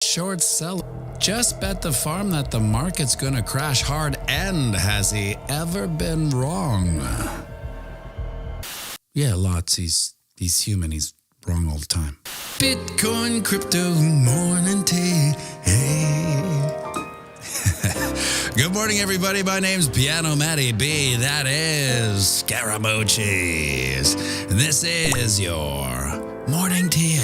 Short seller. Just bet the farm that the market's gonna crash hard, and has he ever been wrong? Yeah, lots. He's human. He's wrong all the time. Bitcoin, crypto, morning tea. Hey. Good morning, everybody. My name's pianomattyb. That is Scaramucci's. This is your morning tea.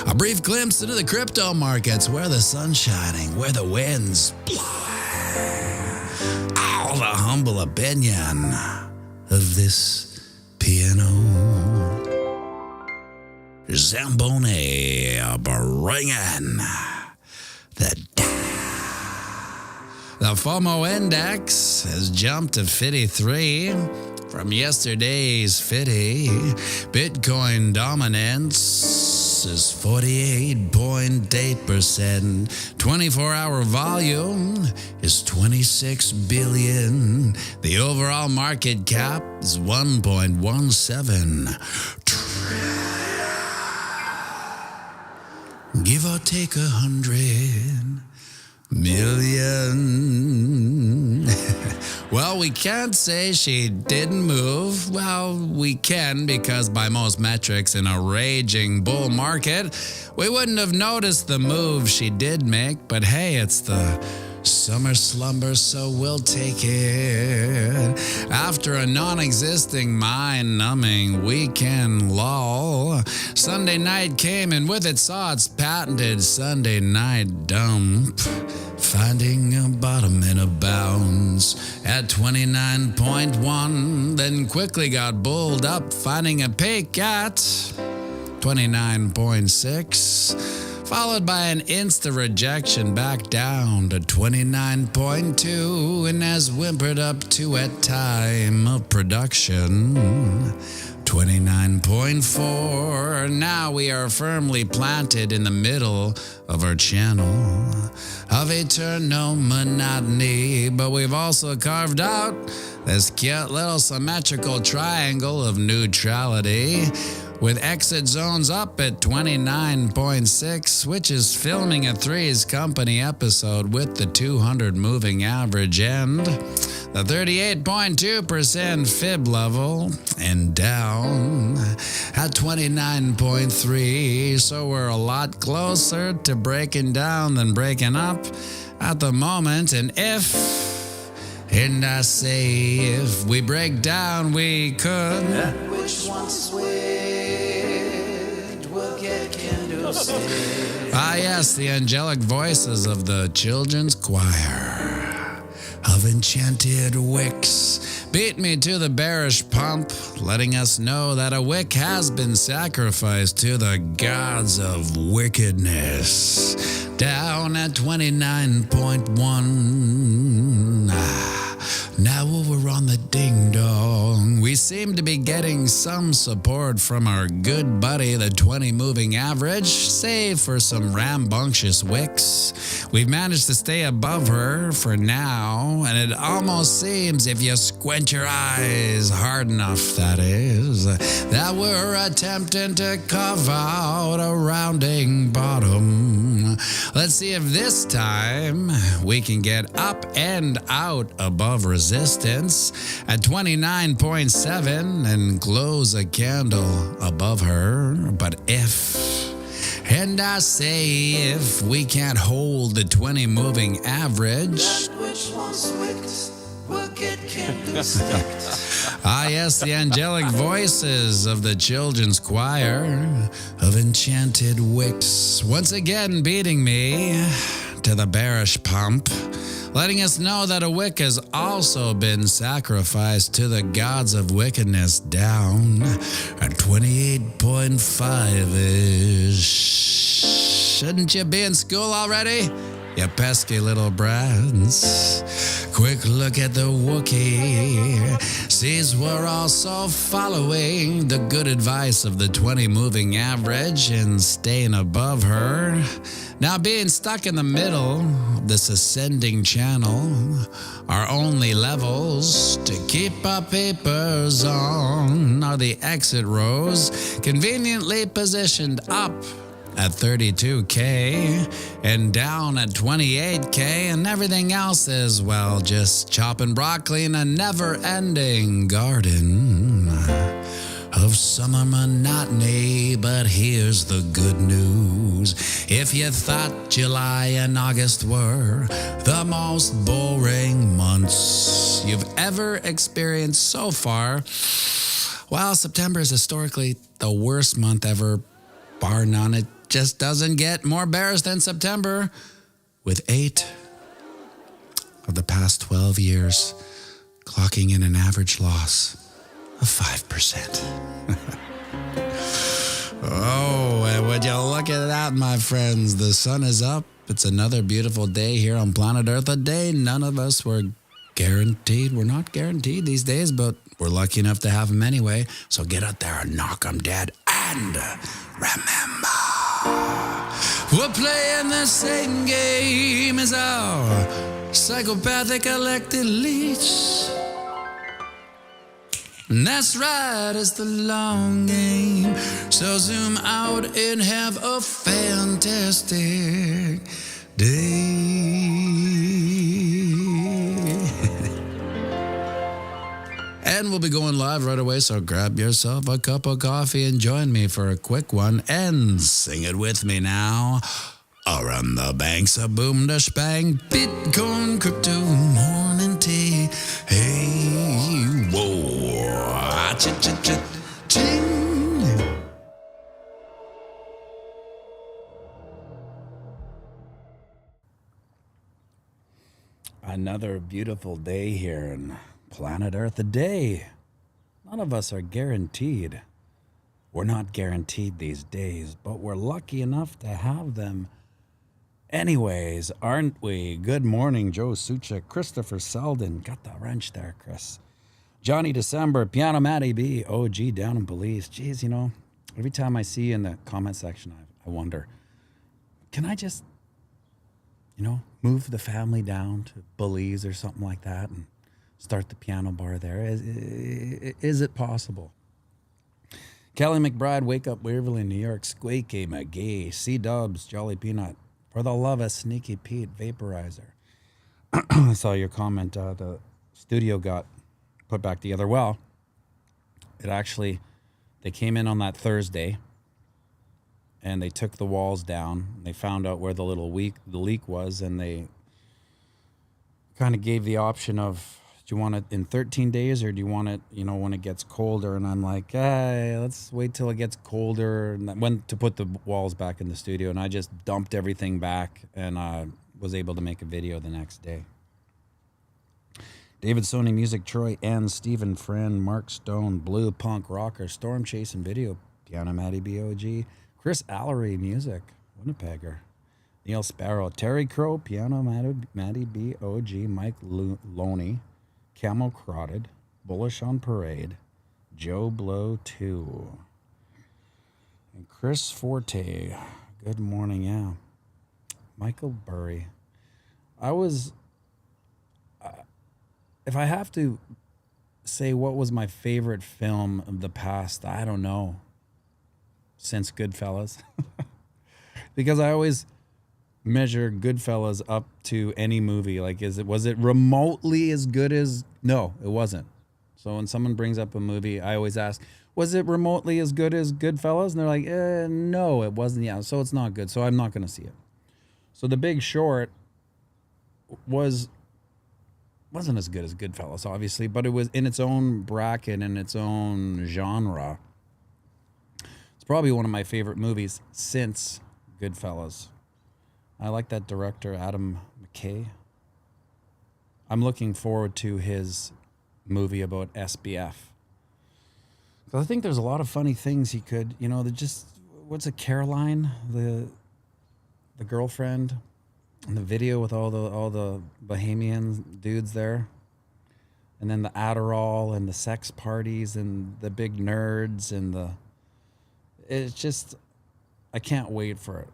A brief glimpse into the crypto markets, where the sun's shining, where the winds blow. Oh, the humble opinion of this piano Zamboni bringing the FOMO index has jumped to 53 from yesterday's 50. Bitcoin dominance is 48.8%. 24-hour volume is 26 billion. The overall market cap is 1.17 trillion. Give or take 100 million. Well, we can't say she didn't move. Well, we can, because by most metrics in a raging bull market, we wouldn't have noticed the move she did make. But hey, it's the summer slumber, so we'll take it. After a non-existing, mind-numbing weekend lull, Sunday night came, and with it saw its patented Sunday night dump, finding a bottom in a bounce at 29.1, then quickly got bulled up, finding a peak at 29.6. followed by an insta rejection back down to 29.2, and has whimpered up to a time of production 29.4. Now we are firmly planted in the middle of our channel of eternal monotony, but we've also carved out this cute little symmetrical triangle of neutrality, with exit zones up at 29.6, which is filming a Three's Company episode with the 200 moving average and the 38.2% fib level, and down at 29.3. So we're a lot closer to breaking down than breaking up at the moment. And I say if we break down, we could. Which one's we'll get candlestick. Ah, yes, the angelic voices of the children's choir of enchanted wicks beat me to the bearish pump, letting us know that a wick has been sacrificed to the gods of wickedness. Down at 29.1. Now over on the ding-dong, we seem to be getting some support from our good buddy, the 20 moving average, save for some rambunctious wicks. We've managed to stay above her for now, and it almost seems, if you squint your eyes hard enough, that is, that we're attempting to carve out a rounding bottom. Let's see if this time we can get up and out above resistance at 29.7 and close a candle above her. But and I say if we can't hold the 20 moving average, that which was wicked will get candlesticked. Ah, yes, the angelic voices of the children's choir of enchanted wicks once again beating me to the bearish pump, letting us know that a wick has also been sacrificed to the gods of wickedness, down at 28.5-ish. Shouldn't you be in school already, you pesky little brats? Quick look at the Wookiee, sees we're also following the good advice of the 20 moving average and staying above her. Now, being stuck in the middle of this ascending channel, our only levels to keep our papers on are the exit rows, conveniently positioned up at 32K and down at 28K, and everything else is, well, just chopping broccoli in a never-ending garden of summer monotony. But here's the good news. If you thought July and August were the most boring months you've ever experienced so far, well, September is historically the worst month ever, bar none. It just doesn't get more bearish than September, with 8 of the past 12 years clocking in an average loss of 5%. Oh, and would you look at that, my friends? The sun is up. It's another beautiful day here on planet Earth, a day none of us were guaranteed. We're not guaranteed these days, but we're lucky enough to have them anyway. So get out there and knock them dead. And remember, we're playing the same game as our psychopathic elected leech. And that's right, it's the long game. So zoom out and have a fantastic day. And we'll be going live right away, so grab yourself a cup of coffee and join me for a quick one. And sing it with me now. Around the banks of boom to spang, Bitcoin, crypto, morning tea. Hey, whoa, ching. Another beautiful day here in planet Earth. A day none of us are guaranteed. We're not guaranteed these days, but we're lucky enough to have them anyways, aren't we? Good morning, Joe Suchik, Christopher Selden. Got the wrench there, Chris. Johnny December, pianomattyb, OG down in Belize. Jeez, every time I see you in the comment section, I wonder, can I just, move the family down to Belize or something like that and start the piano bar there? Is it possible? Kelly McBride, Wake Up Waverly, New York. Squeaky McGee, C-Dubs, Jolly Peanut. For the love of Sneaky Pete, Vaporizer. I saw your comment. The studio got put back together. Well, they came in on that Thursday, and they took the walls down. They found out where the leak was, and they kind of gave the option of, do you want it in 13 days or do you want it, when it gets colder? And I'm like, hey, let's wait till it gets colder. And I went to put the walls back in the studio, and I just dumped everything back, and I was able to make a video the next day. David Sony Music, Troy N, Stephen Friend, Mark Stone, Blue Punk Rocker, Storm Chasing Video, pianomattyb, BOG, Chris Allery Music, Winnipegger, Neil Sparrow, Terry Crow, pianomattyb, BOG, Mike Loney, Camel Crotted, Bullish on Parade, Joe Blow 2, and Chris Forte. Good morning, yeah. Michael Burry. If I have to say what was my favorite film of the past, I don't know, since Goodfellas. Because I always measure Goodfellas up to any movie. Like, was it remotely as good as? No, it wasn't. So when someone brings up a movie, I always ask, was it remotely as good as Goodfellas? And they're like, no, it wasn't. Yeah, so it's not good. So I'm not going to see it. So The Big Short wasn't as good as Goodfellas, obviously, but it was in its own bracket, in its own genre. It's probably one of my favorite movies since Goodfellas. I like that director, Adam McKay. I'm looking forward to his movie about SBF. Because I think there's a lot of funny things he could, what's it, Caroline, the girlfriend, in the video with all the Bahamian dudes there. And then the Adderall and the sex parties and the big nerds and it's just, I can't wait for it.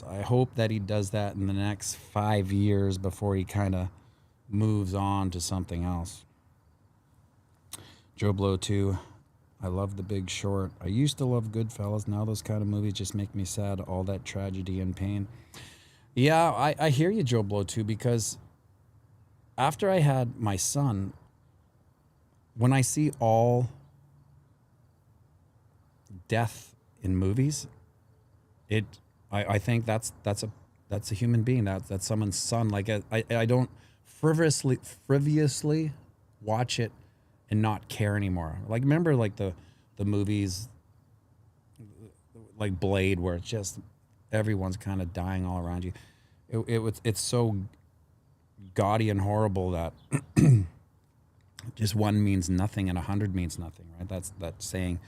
I hope that he does that in the next 5 years before he kind of moves on to something else. Joe Blow 2. I love The Big Short. I used to love Goodfellas. Now those kind of movies just make me sad. All that tragedy and pain. Yeah, I hear you, Joe Blow, too, because after I had my son, when I see all death in movies, it I think that's a human being. That's someone's son. Like I don't frivolously watch it and not care anymore. Like remember like the movies like Blade where it's just everyone's kind of dying all around you. It's so gaudy and horrible that just one means nothing and 100 means nothing, right? That's that saying.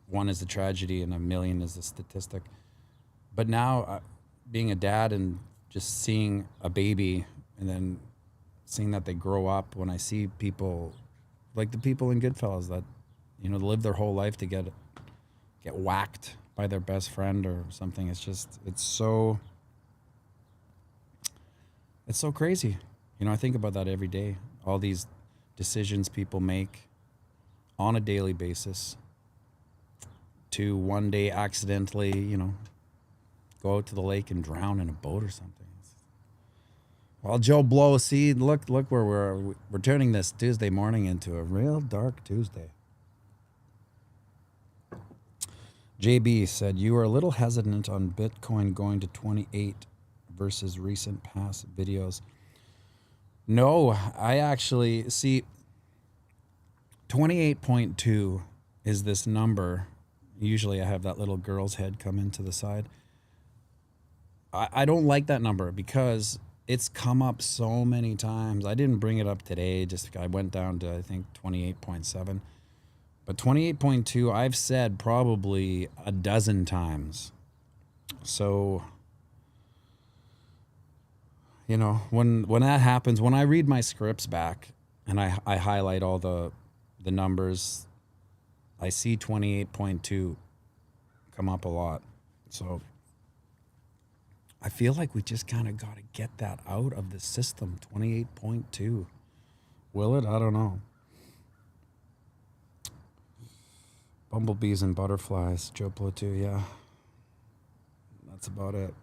One is a tragedy and a million is a statistic. But now, being a dad and just seeing a baby and then seeing that they grow up, when I see people like the people in Goodfellas that live their whole life to get whacked by their best friend or something, it's so crazy. I think about that every day. All these decisions people make on a daily basis to one day accidentally, go out to the lake and drown in a boat or something. Well, Joe Blow, see, look where we're turning this Tuesday morning into a real dark Tuesday. JB said, you are a little hesitant on Bitcoin going to 28 versus recent past videos. No, I actually see 28.2 is this number. Usually I have that little girl's head come into the side. I don't like that number because it's come up so many times. I didn't bring it up today. I went down to, I think, 28.7. But 28.2, I've said probably a dozen times. So, when that happens, when I read my scripts back and I highlight all the numbers, I see 28.2 come up a lot. So I feel like we just kind of got to get that out of the system. 28.2. Will it? I don't know. Bumblebees and butterflies. Joe Blow 2, yeah. That's about it.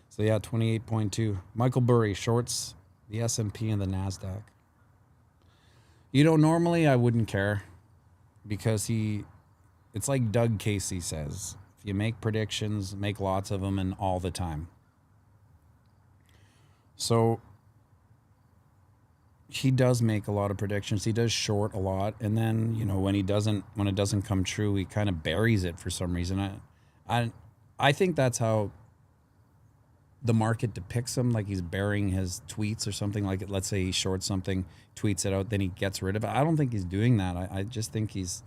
So yeah, 28.2. Michael Burry, shorts the S&P and the NASDAQ. Normally I wouldn't care because it's like Doug Casey says. If you make predictions, make lots of them and all the time. So he does make a lot of predictions. He does short a lot. And then, when it doesn't come true, he kind of buries it for some reason. I think that's how the market depicts him, like he's burying his tweets or something. Like, let's say he shorts something, tweets it out, then he gets rid of it. I don't think he's doing that. I just think he's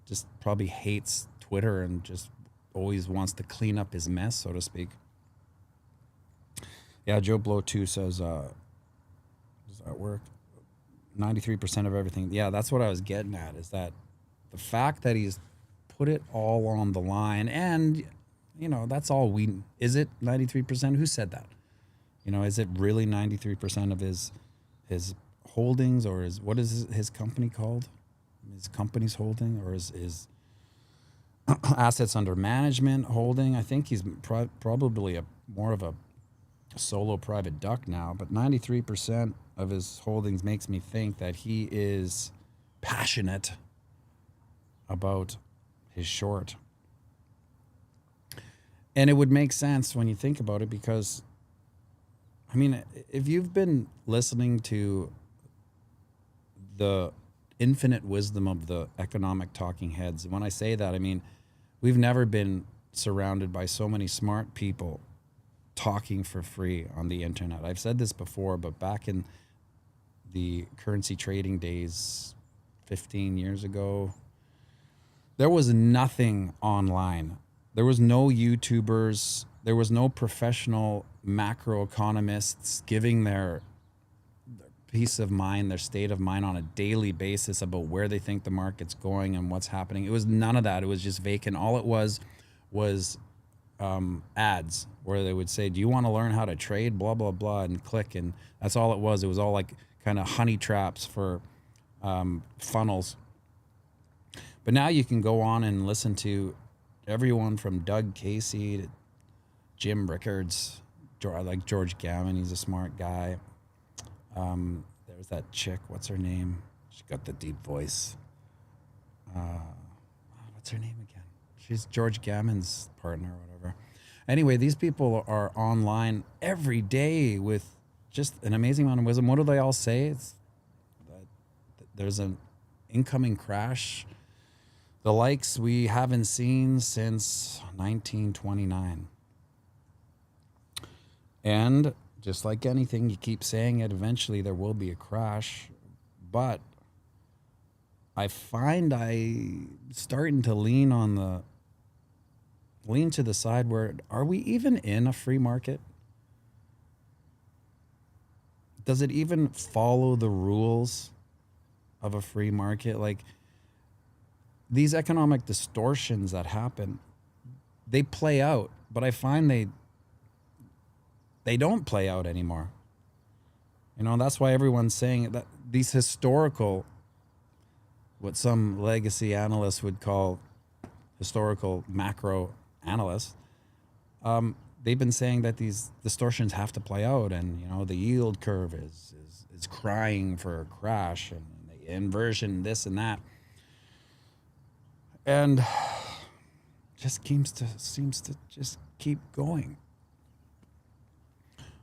just probably hates Twitter and just always wants to clean up his mess, so to speak. Yeah, Joe Blow 2 says, does that work? 93% of everything. Yeah, that's what I was getting at, is that the fact that he's put it all on the line and, that's all is it 93%? Who said that? Is it really 93% of his holdings, or what is his company called? His company's holding, or his assets under management holding? I think he's probably more of a solo private duck now, but 93% of his holdings makes me think that he is passionate about his short. And it would make sense when you think about it, because if you've been listening to the infinite wisdom of the economic talking heads, when I say that, we've never been surrounded by so many smart people talking for free on the internet. I've said this before, but back in the currency trading days 15 years ago, there was nothing online. There was no YouTubers. There was no professional macroeconomists giving their peace of mind, their state of mind on a daily basis about where they think the market's going and what's happening. It was none of that. It was just vacant. All it was ads where they would say, do you want to learn how to trade, blah, blah, blah, and click. And that's all it was. It was all like kind of honey traps for funnels. But now you can go on and listen to everyone from Doug Casey to Jim Rickards. I like George Gammon. He's a smart guy. There's that chick. What's her name? She got the deep voice. What's her name again? She's George Gammon's partner or whatever. Anyway, these people are online every day with just an amazing amount of wisdom. What do they all say? It's that there's an incoming crash, the likes we haven't seen since 1929. And just like anything, you keep saying it, eventually there will be a crash. But I find starting to lean to the side where, are we even in a free market? Does it even follow the rules of a free market? Like, these economic distortions that happen, they play out, but I find they don't play out anymore. That's why everyone's saying that these historical, what some legacy analysts would call historical macro analysts, they've been saying that these distortions have to play out, and the yield curve is crying for a crash, and the inversion, this and that, and just seems to just keep going.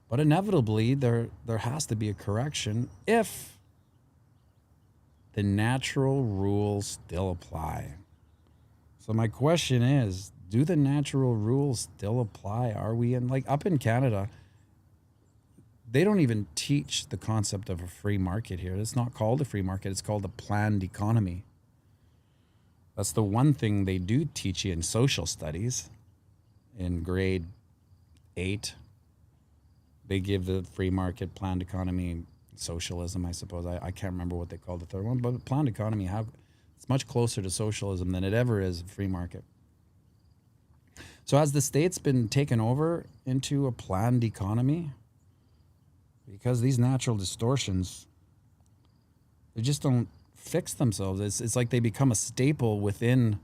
But inevitably, there has to be a correction if the natural rules still apply. So my question is, do the natural rules still apply? Are we up in Canada, they don't even teach the concept of a free market here. It's not called a free market. It's called a planned economy. That's the one thing they do teach you in social studies in grade 8. They give the free market, planned economy, socialism, I suppose. I can't remember what they call the third one, but planned economy, it's much closer to socialism than it ever is free market. So has the state's been taken over into a planned economy? Because these natural distortions, they just don't fix themselves. It's like they become a staple within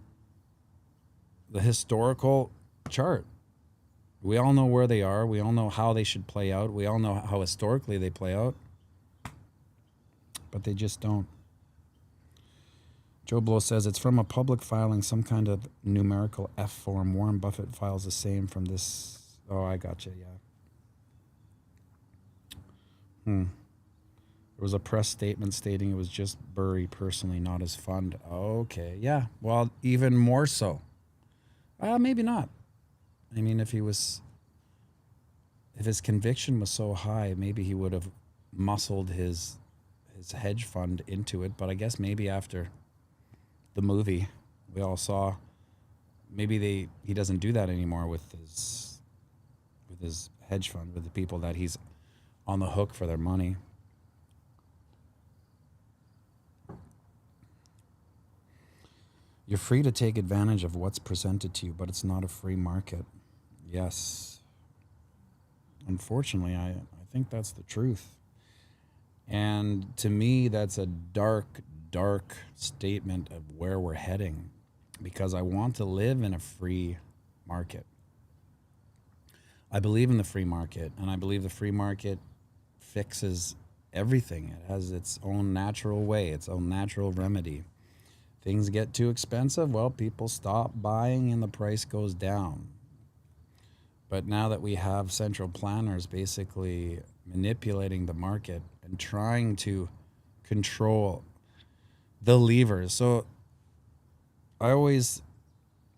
the historical chart. We all know where they are. We all know how they should play out. We all know how historically they play out. But they just don't. Joe Blow says it's from a public filing, some kind of numerical F form. Warren Buffett files the same from this. Oh, I gotcha, yeah. There was a press statement stating it was just Burry personally, not his fund. Okay, yeah. Well, even more so. Maybe not. I mean, if his conviction was so high, maybe he would have muscled his hedge fund into it. But I guess maybe after the movie we all saw, maybe he doesn't do that anymore with his hedge fund, with the people that he's on the hook for their money. You're free to take advantage of what's presented to you, but it's not a free market. Yes. Unfortunately, I think that's the truth. And to me, that's a dark, dark statement of where we're heading, because I want to live in a free market. I believe in the free market, and I believe the free market fixes everything. It has its own natural way, its own natural remedy. Things get too expensive, well, people stop buying and the price goes down. But now that we have central planners basically manipulating the market and trying to control the levers. So I always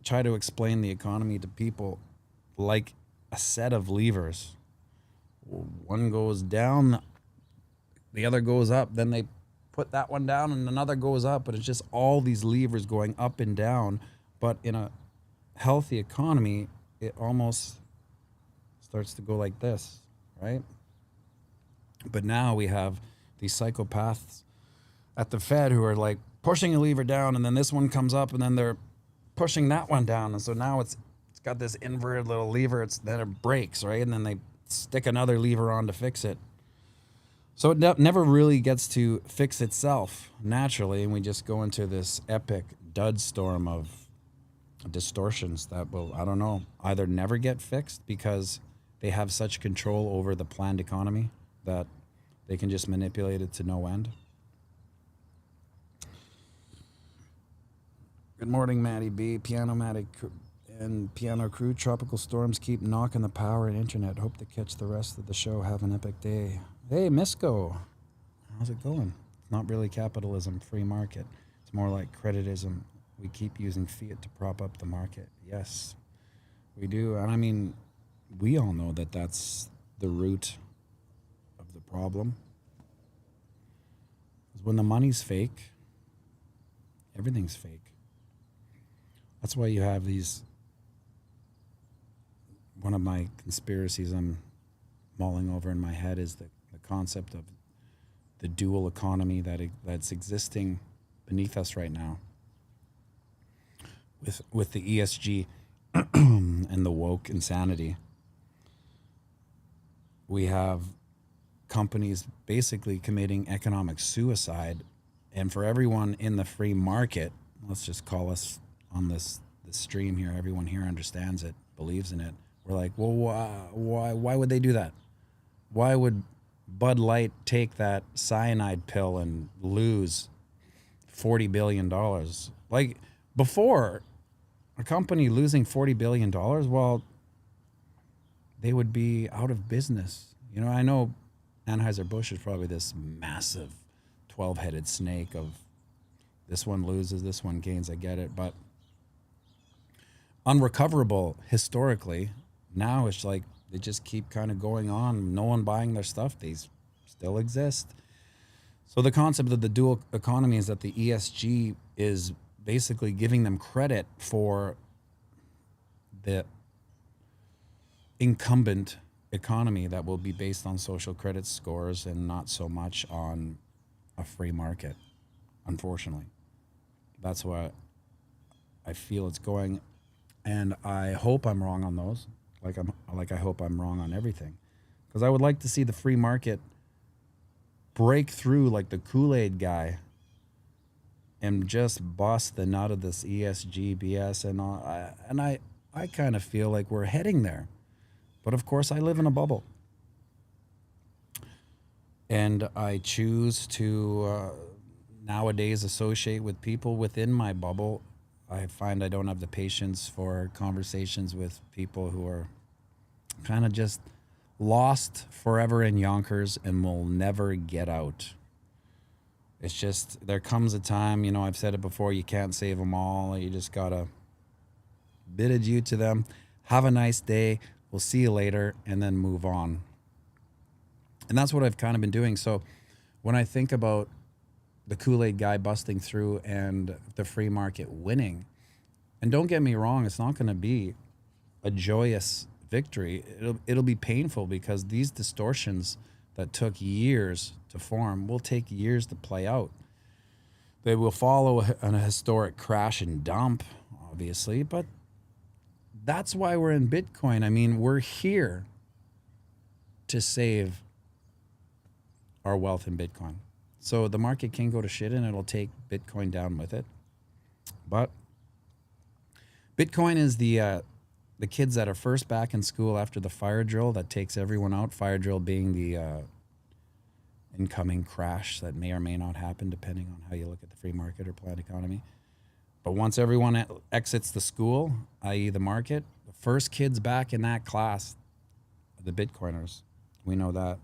try to explain the economy to people like a set of levers. One goes down, the other goes up, then they put that one down and another goes up, but it's just all these levers going up and down. But in a healthy economy, it almost starts to go like this, right? But now we have these psychopaths at the Fed who are like pushing a lever down, and then this one comes up, and then they're pushing that one down, and so now it's got this inverted little lever. Then it breaks, right? And then they stick another lever on to fix it. So it never really gets to fix itself naturally, and we just go into this epic dud storm of distortions that will, I don't know, either never get fixed because they have such control over the planned economy that they can just manipulate it to no end. Good morning, Matty B. Pianomattyb and Piano Crew. Tropical storms keep knocking the power and internet. Hope to catch the rest of the show. Have an epic day. Hey, Misco. How's it going? It's not really capitalism, free market. It's more like creditism. We keep using fiat to prop up the market. Yes, we do. And I mean, we all know that that's the root of the problem. Because when the money's fake, everything's fake. That's why you have these. One of my conspiracies I'm mulling over in my head is the concept of the dual economy that's existing beneath us right now. With the ESG and the woke insanity, we have companies basically committing economic suicide, and for everyone in the free market, let's just call us on this stream here, everyone here understands it, believes in it. We're like, well, why would they do that? Why would Bud Light take that cyanide pill and lose $40 billion? Like, before, a company losing $40 billion, well, they would be out of business. You know, I know Anheuser-Busch is probably this massive 12-headed snake of this one loses, this one gains, I get it, but unrecoverable historically. Now it's like they just keep kind of going on. No one buying their stuff. They still exist. So the concept of the dual economy is that the ESG is basically giving them credit for the incumbent economy that will be based on social credit scores and not so much on a free market, unfortunately. That's what I feel it's going, and I hope I'm wrong on those. I hope I'm wrong on everything, because I would like to see the free market break through like the Kool-Aid guy and just bust the nut of this ESG BS and all. I kind of feel like we're heading there, but of course I live in a bubble, and I choose to nowadays associate with people within my bubble. I find I don't have the patience for conversations with people who are kind of just lost forever in Yonkers and will never get out. It's just, there comes a time, you know, I've said it before, you can't save them all. You just got to bid adieu to them. Have a nice day. We'll see you later, and then move on. And that's what I've kind of been doing. So when I think about the Kool-Aid guy busting through and the free market winning, and don't get me wrong, it's not going to be a joyous victory. It'll be painful, because these distortions that took years to form will take years to play out. They will follow a historic crash and dump, obviously, but that's why we're in Bitcoin. I mean, we're here to save our wealth in Bitcoin. So the market can go to shit and it'll take Bitcoin down with it. But Bitcoin is the kids that are first back in school after the fire drill that takes everyone out. Fire drill being the incoming crash that may or may not happen depending on how you look at the free market or planned economy. But once everyone exits the school, i.e. the market, the first kids back in that class are the Bitcoiners. We know that.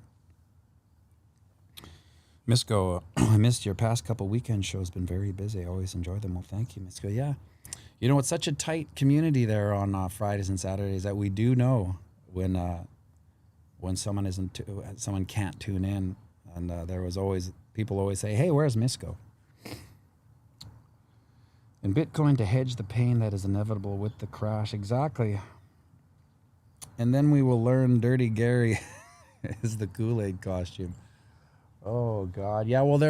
Misco, I missed your past couple weekend shows. Been very busy. I always enjoy them. Well, thank you, Misco. Yeah. You know, it's such a tight community there on Fridays and Saturdays that we do know when someone can't tune in. And people always say, hey, where's Misco? And Bitcoin to hedge the pain that is inevitable with the crash. Exactly. And then we will learn Dirty Gary is the Kool-Aid costume. Oh, God. Yeah, well,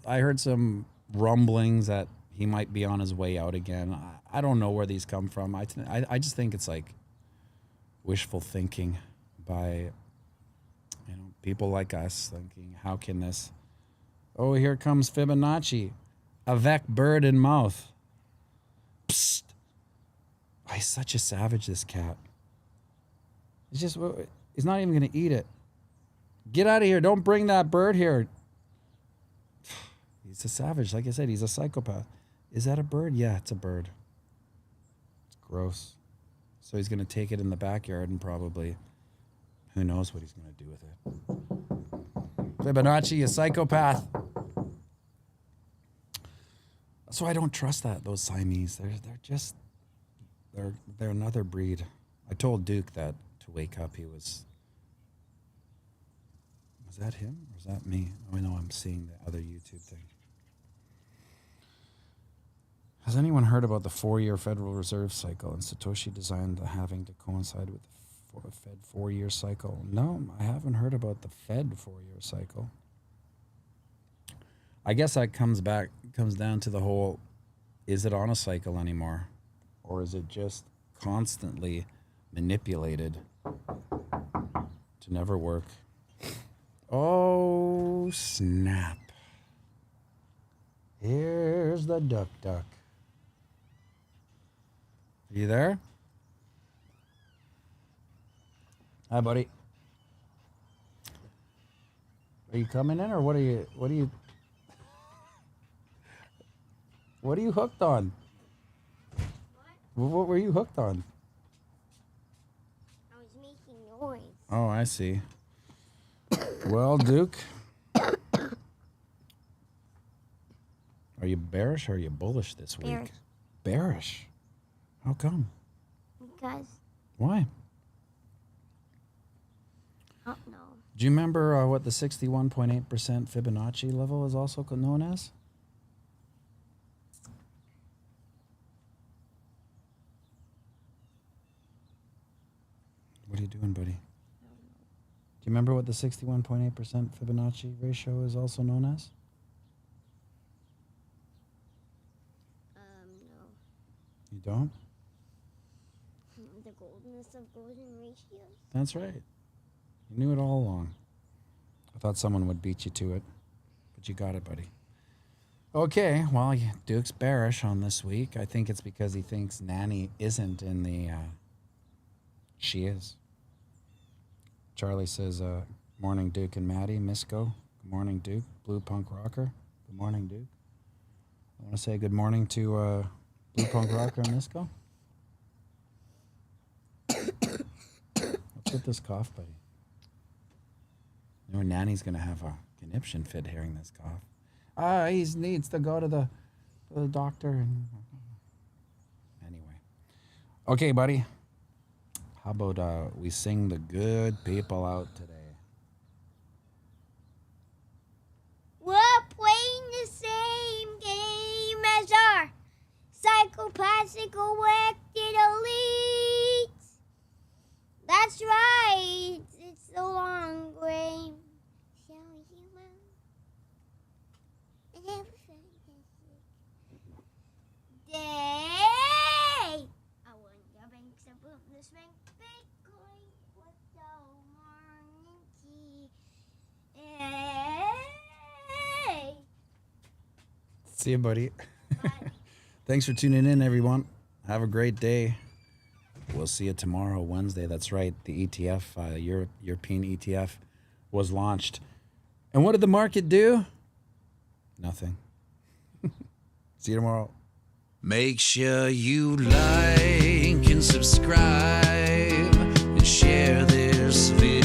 I heard some rumblings that he might be on his way out again. I don't know where these come from. I just think it's like wishful thinking by people like us, thinking, how can this... Oh, here comes Fibonacci. Avec bird in mouth. Psst. Oh, he's such a savage, this cat. He's not even going to eat it. Get out of here. Don't bring that bird here. He's a savage. Like I said, he's a psychopath. Is that a bird? Yeah, it's a bird. It's gross. So he's going to take it in the backyard and probably, who knows what he's going to do with it. Fibonacci, a psychopath. That's why I don't trust those Siamese. They're another breed. I told Duke that to wake up. He was that him or is that me? Oh, I know I'm seeing the other YouTube thing. Has anyone heard about the 4-year Federal Reserve cycle and Satoshi designed the having to coincide with the Fed 4-year cycle? No, I haven't heard about the Fed 4-year cycle. I guess that comes down to the whole, is it on a cycle anymore? Or is it just constantly manipulated to never work? Oh, snap. Here's the duck. Are you there? Hi, buddy. Are you coming in or what are you hooked on? What were you hooked on? I was making noise. Oh, I see. Well, Duke, are you bearish or are you bullish this week? Bearish. Bearish? How come? Because, Why? I don't know. Do you remember what the 61.8% Fibonacci level is also known as? What are you doing, buddy? Do you remember what the 61.8% Fibonacci ratio is also known as? No. You don't? The goldenness of golden ratios. That's right. You knew it all along. I thought someone would beat you to it, but you got it, buddy. Okay, well, Duke's bearish on this week. I think it's because he thinks Nanny isn't in the... she is. Charlie says, morning, Duke and Maddie. Misco, good morning, Duke. Blue Punk Rocker, good morning, Duke. I want to say good morning to Blue Punk Rocker and Misco. What's with this cough, buddy? You know, Nanny's going to have a conniption fit hearing this cough. He needs to go to the doctor. Anyway. Okay, buddy. How about we sing the good people out today? We're playing the same game as our psychopathic elected elites. That's right. It's the long game. Show you and day. I want the banks to boom this bank. Bitcoin with the morning tea. Hey. See you, buddy. Bye. Thanks for tuning in, everyone. Have a great day. We'll see you tomorrow, Wednesday. That's right. The ETF, European ETF, was launched. And what did the market do? Nothing. See you tomorrow. Make sure you like and subscribe and share this video.